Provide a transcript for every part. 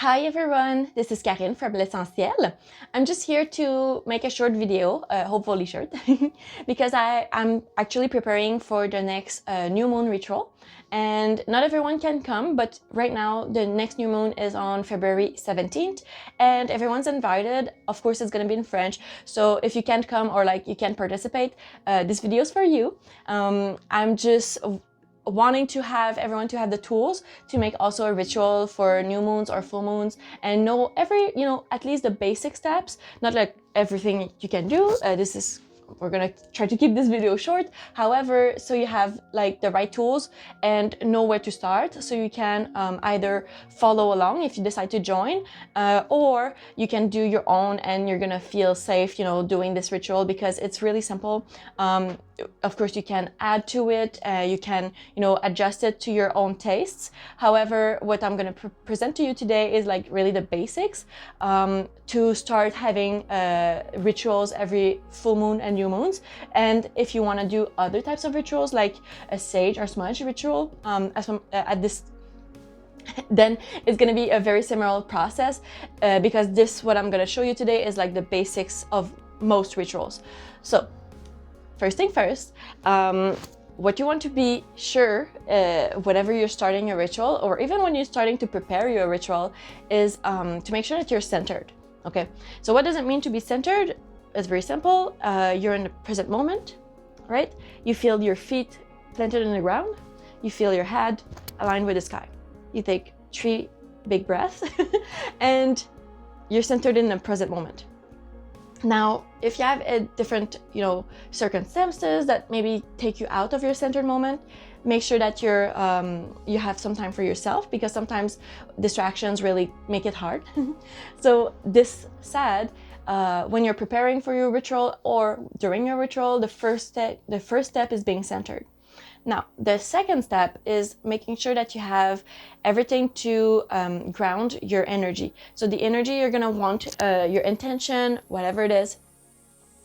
Hi everyone, this is Karine from L'Essentiel. I'm just here to make a short video, hopefully short, because I'm actually preparing for the next new moon ritual. And not everyone can come, but right now the next new moon is on February 17th and everyone's invited. Of course, it's gonna be in French, so if you can't come or you can't participate, this video is for you. I'm just wanting to have everyone to have the tools to make also a ritual for new moons or full moons and know at least the basic steps, not like everything you can do. We're gonna try to keep this video short. However, so you have like the right tools and know where to start, so you can either follow along if you decide to join, or you can do your own and you're gonna feel safe, doing this ritual because it's really simple. Of course, you can add to it, you can, adjust it to your own tastes. However, what I'm going to present to you today is like really the basics to start having rituals every full moon and new moons. And if you want to do other types of rituals like a sage or smudge ritual, then it's going to be a very similar process because what I'm going to show you today is like the basics of most rituals. So first thing first, what you want to be sure whenever you're starting a ritual, or even when you're starting to prepare your ritual, is to make sure that you're centered. Okay, so what does it mean to be centered? It's very simple. You're in the present moment, right? You feel your feet planted in the ground. You feel your head aligned with the sky. You take 3 big breaths and you're centered in the present moment. Now, if you have a different, circumstances that maybe take you out of your centered moment, make sure that you have some time for yourself, because sometimes distractions really make it hard. So this said, when you're preparing for your ritual or during your ritual, the first step is being centered. Now, the second step is making sure that you have everything to ground your energy. So the energy you're gonna want, your intention, whatever it is,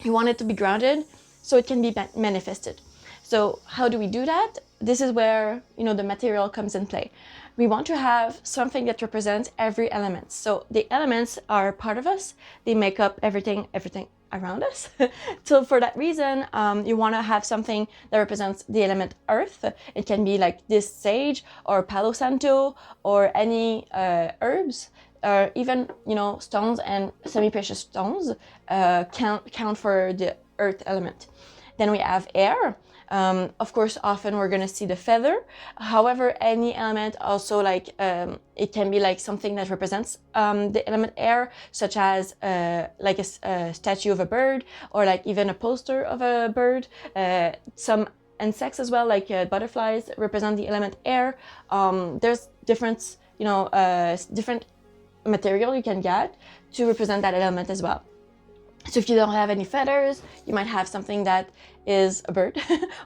you want it to be grounded so it can be manifested. So how do we do that? This is where, the material comes in play. We want to have something that represents every element. So the elements are part of us. They make up everything around us. So for that reason, you want to have something that represents the element earth. It can be like this sage or palo santo or any herbs, or even stones and semi-precious stones count for the earth element. Then we have air. Of course, often we're going to see the feather. However, any element also it can be like something that represents the element air, such as like a statue of a bird, or like even a poster of a bird. Some insects as well, like butterflies, represent the element air. There's different material you can get to represent that element as well. So if you don't have any feathers, you might have something that is a bird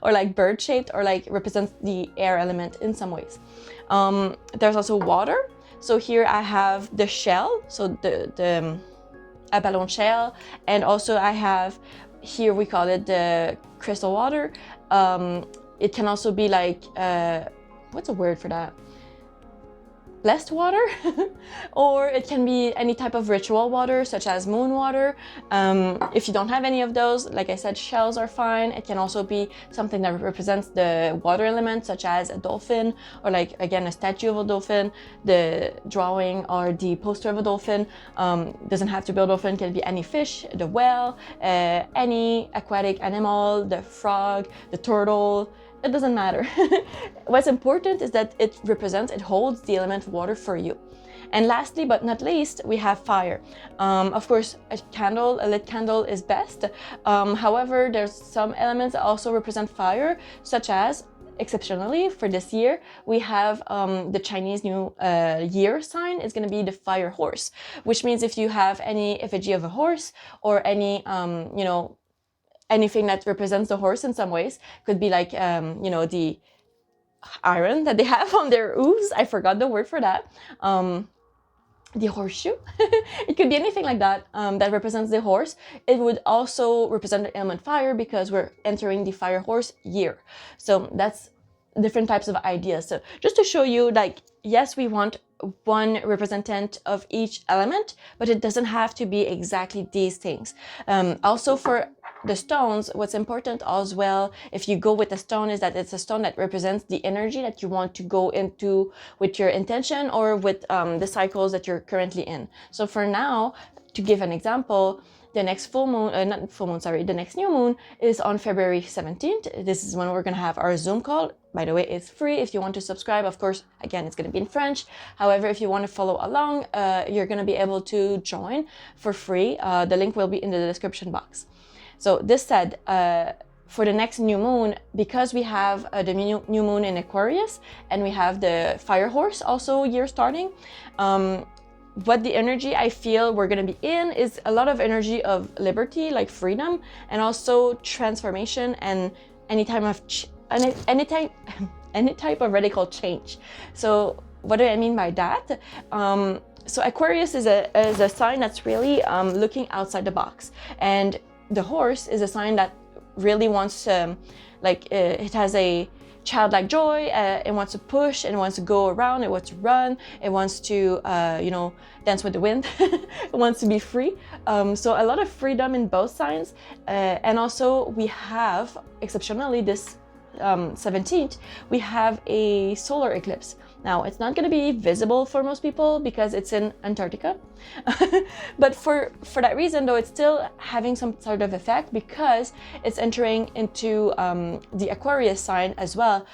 or like bird shaped, or like represents the air element in some ways. There's also water. So here I have the shell, so the abalone shell, and also I have here, we call it the crystal water. It can also be like what's a word for that? Blessed water, or it can be any type of ritual water, such as moon water. If you don't have any of those, like I said, shells are fine. It can also be something that represents the water element, such as a dolphin, or like, again, a statue of a dolphin, the drawing or the poster of a dolphin. Doesn't have to be a dolphin, can be any fish, the whale, any aquatic animal, the frog, the turtle. It doesn't matter. What's important is that it holds the element water for you. And lastly, but not least, we have fire. Of course, a lit candle is best. However, there's some elements that also represent fire, such as, exceptionally for this year, we have the Chinese New Year sign is going to be the fire horse, which means if you have any effigy of a horse or any, anything that represents the horse in some ways, could be like, the iron that they have on their hooves. I forgot the word for that. The horseshoe. It could be anything like that that represents the horse. It would also represent the element fire because we're entering the fire horse year. So that's different types of ideas. So just to show you, like, yes, we want one representative of each element, but it doesn't have to be exactly these things. Also for the stones, what's important as well, if you go with a stone, is that it's a stone that represents the energy that you want to go into with your intention or with the cycles that you're currently in. So for now, to give an example, the next full moon, not full moon, sorry, the next new moon is on February 17th. This is when we're gonna have our Zoom call. By the way, it's free if you want to subscribe. Of course, again, it's gonna be in French. However, if you want to follow along, you're gonna be able to join for free. The link will be in the description box. So this said, for the next new moon, because we have the new moon in Aquarius and we have the fire horse also year starting, what the energy I feel we're gonna be in is a lot of energy of liberty, like freedom, and also transformation and any type of radical change. So what do I mean by that? So Aquarius is a sign that's really looking outside the box, and the horse is a sign that really wants it has a childlike joy. It wants to push, it wants to go around, it wants to run, it wants to dance with the wind. It wants to be free. So a lot of freedom in both signs, and also we have, exceptionally this 17th, we have a solar eclipse. Now, it's not going to be visible for most people because it's in Antarctica. But for that reason, though, it's still having some sort of effect because it's entering into the Aquarius sign as well.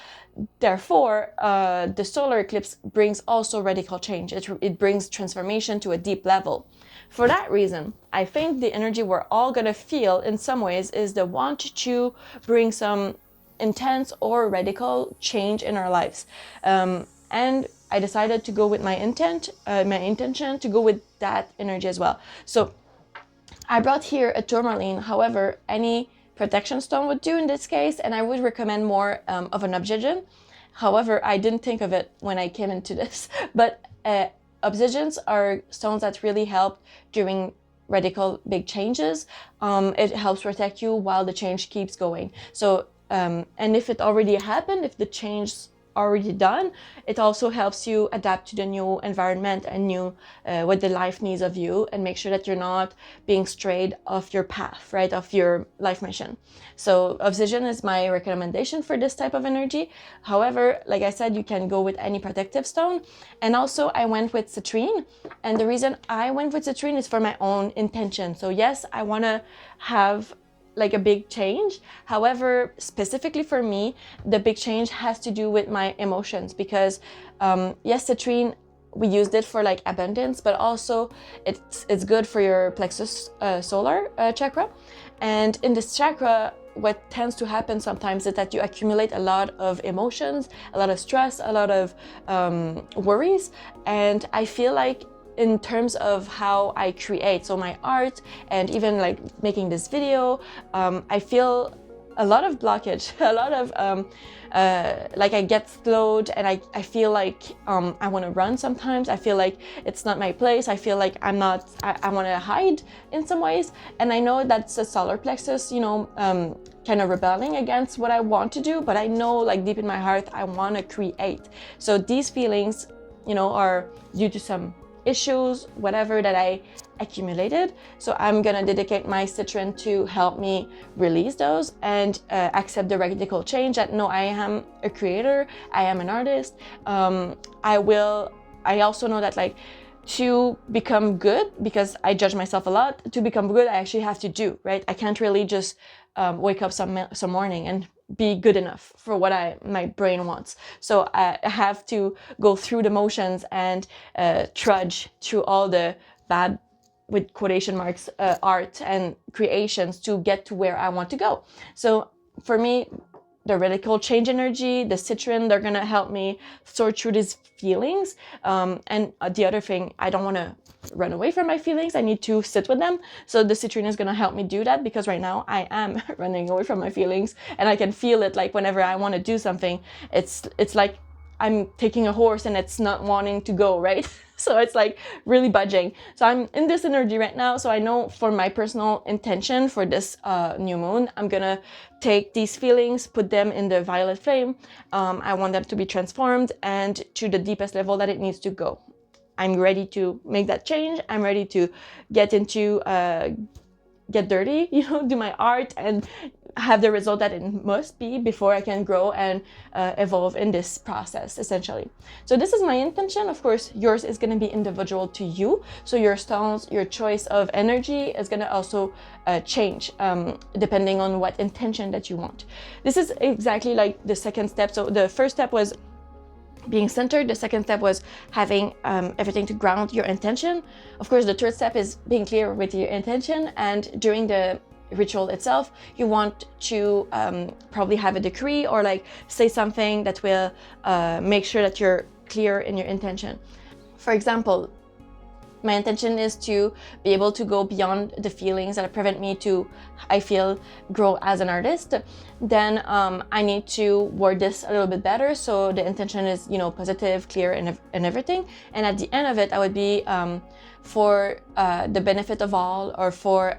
Therefore, the solar eclipse brings also radical change. It brings transformation to a deep level. For that reason, I think the energy we're all going to feel in some ways is the want to bring some intense or radical change in our lives. And I decided to go with my intention to go with that energy as well. So I brought here a tourmaline. However, any protection stone would do in this case, and I would recommend more of an obsidian. However, I didn't think of it when I came into this, but obsidians are stones that really help during radical big changes. It helps protect you while the change keeps going. So, and if it already happened, if the change already done, it also helps you adapt to the new environment and new what the life needs of you, and make sure that you're not being strayed off your path, right, off your life mission. So obsidian is my recommendation for this type of energy. However, like I said, you can go with any protective stone. And also I went with citrine, and the reason I went with citrine is for my own intention. So yes, I want to have like a big change. However, specifically for me, the big change has to do with my emotions, because yes, citrine, we used it for like abundance, but also it's good for your plexus solar chakra. And in this chakra, what tends to happen sometimes is that you accumulate a lot of emotions, a lot of stress, a lot of worries. And I feel like in terms of how I create, so my art and even like making this video, I feel a lot of blockage, a lot of like I get slowed, and I feel like I want to run sometimes. I feel like it's not my place. I feel like I want to hide in some ways. And I know that's a solar plexus, kind of rebelling against what I want to do, but I know like deep in my heart, I want to create. So these feelings, are due to some issues, whatever that I accumulated. So I'm gonna dedicate my citrine to help me release those and accept the radical change that no, I am a creator, I am an artist. I also know that like to become good, because I judge myself a lot, to become good I actually have to do, right? I can't really just wake up some morning and be good enough for what my brain wants. So I have to go through the motions and trudge through all the bad, with quotation marks, art and creations to get to where I want to go. So for me, the radical change energy, the citrine, they're gonna help me sort through these feelings. And the other thing, I don't want to run away from my feelings. I need to sit with them. So the citrine is gonna help me do that, because right now I am running away from my feelings, and I can feel it. Like whenever I want to do something, it's like I'm taking a horse and it's not wanting to go, right? So it's like really budging. So I'm in this energy right now. So I know for my personal intention for this new moon, I'm gonna take these feelings, put them in the violet flame. I want them to be transformed and to the deepest level that it needs to go. I'm ready to make that change. I'm ready to get into get dirty, do my art and have the result that it must be before I can grow and evolve in this process, essentially. So this is my intention. Of course, yours is going to be individual to you. So your stones, your choice of energy is going to also change depending on what intention that you want. This is exactly like the second step. So the first step was being centered. The second step was having everything to ground your intention. Of course, the third step is being clear with your intention. And during the ritual itself, you want to probably have a decree or like say something that will make sure that you're clear in your intention. For example, my intention is to be able to go beyond the feelings that prevent me to, I feel, grow as an artist. Then I need to word this a little bit better. So the intention is, positive, clear, and everything. And at the end of it, I would be for the benefit of all, or for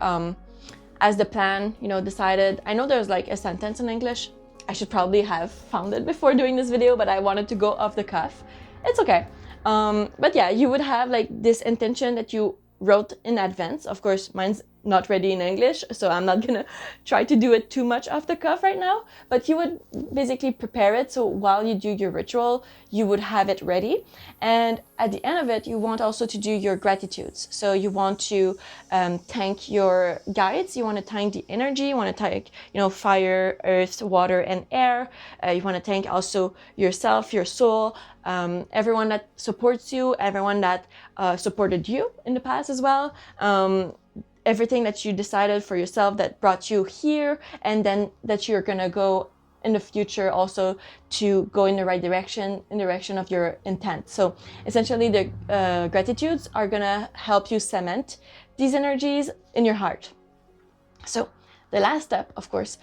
as the plan, decided. I know there's like a sentence in English. I should probably have found it before doing this video, but I wanted to go off the cuff. It's okay. But yeah, you would have like this intention that you wrote in advance. Of course, mine's not ready in English, so I'm not gonna try to do it too much off the cuff right now, but you would basically prepare it. So while you do your ritual, you would have it ready. And at the end of it, you want also to do your gratitudes. So you want to thank your guides, you want to thank the energy, you want to thank, fire, earth, water, and air. You want to thank also yourself, your soul, everyone that supports you, everyone that supported you in the past as well. Everything that you decided for yourself that brought you here, and then that you're gonna go in the future also to go in the right direction, in the direction of your intent. So essentially the gratitudes are gonna help you cement these energies in your heart. So the last step, of course,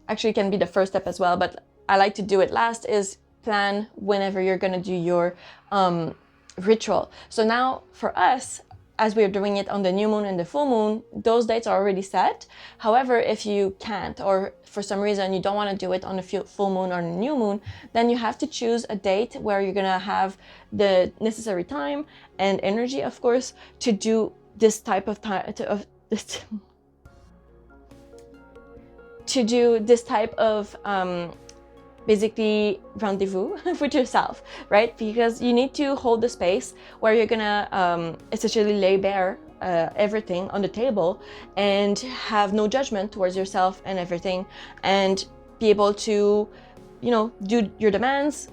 actually can be the first step as well, but I like to do it last, is plan whenever you're gonna do your ritual. So now for us, as we're doing it on the new moon and the full moon, those dates are already set. However, if you can't, or for some reason you don't want to do it on the full moon or the new moon, then you have to choose a date where you're gonna have the necessary time and energy, of course, to do this type of time, to do this type of basically rendezvous with yourself, right? Because you need to hold the space where you're gonna essentially lay bare everything on the table and have no judgment towards yourself and everything, and be able to, do your demands,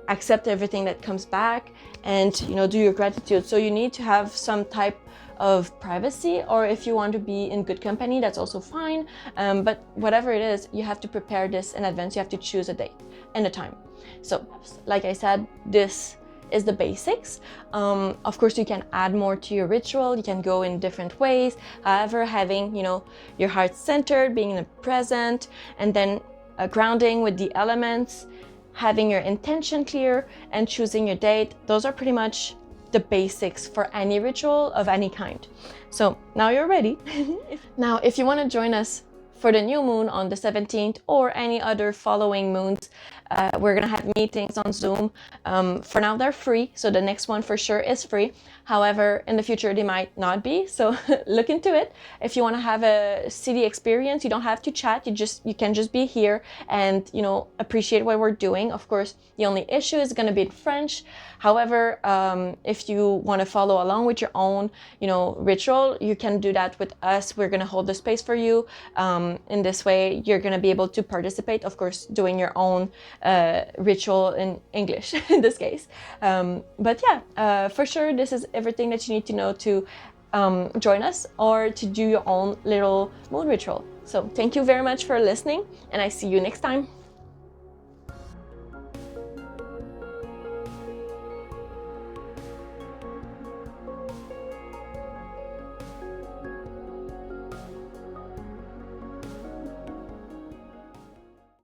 accept everything that comes back, and do your gratitude. So you need to have some type of privacy, or if you want to be in good company, that's also fine. But whatever it is, you have to prepare this in advance. You have to choose a date and a time. So like I said, this is the basics. Of course, you can add more to your ritual. You can go in different ways. However, having, your heart centered, being in the present, and then grounding with the elements, having your intention clear, and choosing your date, those are pretty much the basics for any ritual of any kind. So now you're ready. Now, if you want to join us for the new moon on the 17th or any other following moons, we're gonna have meetings on Zoom. For now, they're free, so the next one for sure is free. However, in the future, they might not be, so look into it. If you want to have a city experience, you don't have to chat. You can just be here and appreciate what we're doing. Of course, the only issue is going to be in French. However, if you want to follow along with your own ritual, you can do that with us. We're going to hold the space for you. In this way, you're going to be able to participate, of course, doing your own ritual in English in this case. But yeah, for sure, this is everything that you need to know to join us or to do your own little moon ritual. So thank you very much for listening, and I see you next time.